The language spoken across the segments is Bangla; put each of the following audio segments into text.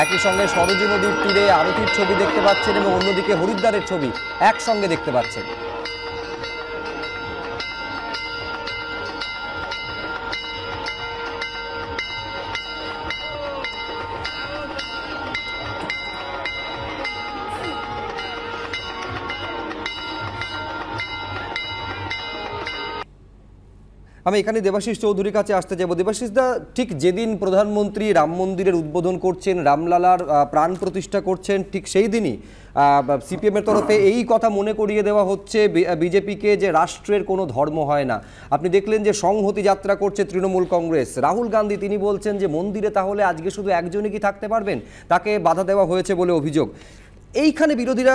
একই সঙ্গে সরজু নদীর তীরে আরতির ছবি দেখতে পাচ্ছেন এবং অন্যদিকে হরিদ্বারের ছবি একসঙ্গে দেখতে পাচ্ছেন। আমি এখানে দেবাশিস চৌধুরীর কাছে আসতে যাব। দেবাশিস দা, ঠিক যেদিন প্রধানমন্ত্রী রাম মন্দিরের উদ্বোধন করছেন, রামলালার প্রাণ প্রতিষ্ঠা করছেন, ঠিক সেই দিনই সিপিএমের তরফে এই কথা মনে করিয়ে দেওয়া হচ্ছে বিজেপিকে যে রাষ্ট্রের কোনো ধর্ম হয় না। আপনি দেখলেন যে সংহতি যাত্রা করছে তৃণমূল কংগ্রেস। রাহুল গান্ধী তিনি বলছেন যে মন্দিরে তাহলে আজকে শুধু একজনই কি থাকতে পারবেন, তাকে বাধা দেওয়া হয়েছে বলে অভিযোগ। এইখানে বিরোধীরা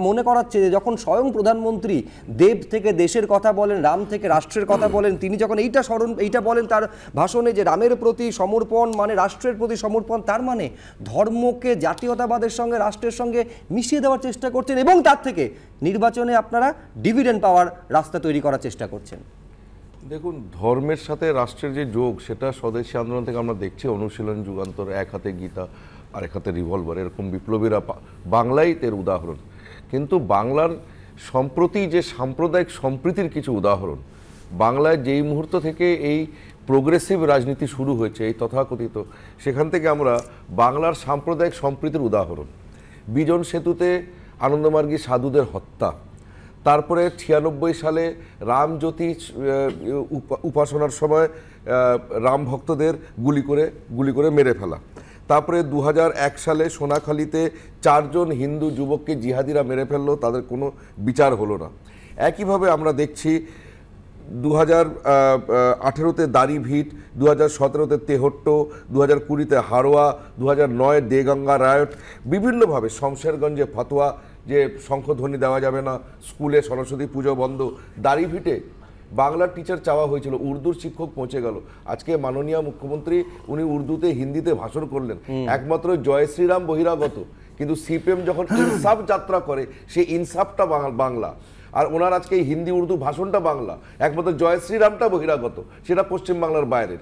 মনে করাচ্ছে যে যখন স্বয়ং প্রধানমন্ত্রী দেব থেকে দেশের কথা বলেন, রাম থেকে রাষ্ট্রের কথা বলেন, তিনি যখন এইটা বলেন তার ভাষণে যে রামের প্রতি সমর্পণ মানে রাষ্ট্রের প্রতি সমর্পণ, তার মানে ধর্মকে জাতীয়তাবাদের সঙ্গে রাষ্ট্রের সঙ্গে মিশিয়ে দেওয়ার চেষ্টা করছেন এবং তার থেকে নির্বাচনে আপনারা ডিভিডেন্ড পাওয়ার রাস্তা তৈরি করার চেষ্টা করছেন। দেখুন, ধর্মের সাথে রাষ্ট্রের যে যোগ, সেটা স্বদেশী আন্দোলন থেকে আমরা দেখছি। অনুশীলন, যুগান্তর, এক হাতে গীতা আরেক হাতে রিভলভার, এরকম বিপ্লবীরা বাংলাই এর উদাহরণ। কিন্তু বাংলার সম্প্রতি যে সাম্প্রদায়িক সম্প্রীতির কিছু উদাহরণ, বাংলায় যেই মুহূর্ত থেকে এই প্রোগ্রেসিভ রাজনীতি শুরু হয়েছে, এই তথাকথিত, সেখান থেকে আমরা বাংলার সাম্প্রদায়িক সম্প্রীতির উদাহরণ। বিজন সেতুতে আনন্দমার্গী সাধুদের হত্যা, তারপরে 96 সালে রামজ্যোতি উপাসনার সময় রাম ভক্তদের গুলি করে মেরে ফেলা, তারপরে 2001 সালে সোনাখালীতে 4 জন হিন্দু যুবককে জিহাদিরা মেরে ফেললো, তাদের কোনো বিচার হলো না। একইভাবে আমরা দেখছি 2018-তে দাড়িভিট, 2017-তে তেহট্ট, 2020-তে হাড়োয়া, 2009 দেগঙ্গা রায়ট, বিভিন্নভাবে শমশেরগঞ্জে ফতোয়া যে শঙ্খধ্বনি দেওয়া যাবে না, স্কুলে সরস্বতী পুজো বন্ধ। দাড়িভিটে বাংলার টিচার চাওয়া হয়েছিল, উর্দুর শিক্ষক পৌঁছে গেল। আজকে মাননীয় মুখ্যমন্ত্রী উনি উর্দুতে হিন্দিতে ভাষণ করলেন, একমাত্র জয় শ্রীরাম বহিরাগত। কিন্তু সিপিএম যখন ইনসাফ যাত্রা করে, সেই ইনসাফটা বাংলা, আর ওনার আজকে হিন্দি উর্দু ভাষণটা বাংলা, একমাত্র জয় শ্রীরামটা বহিরাগত, সেটা পশ্চিমবাংলার বাইরের।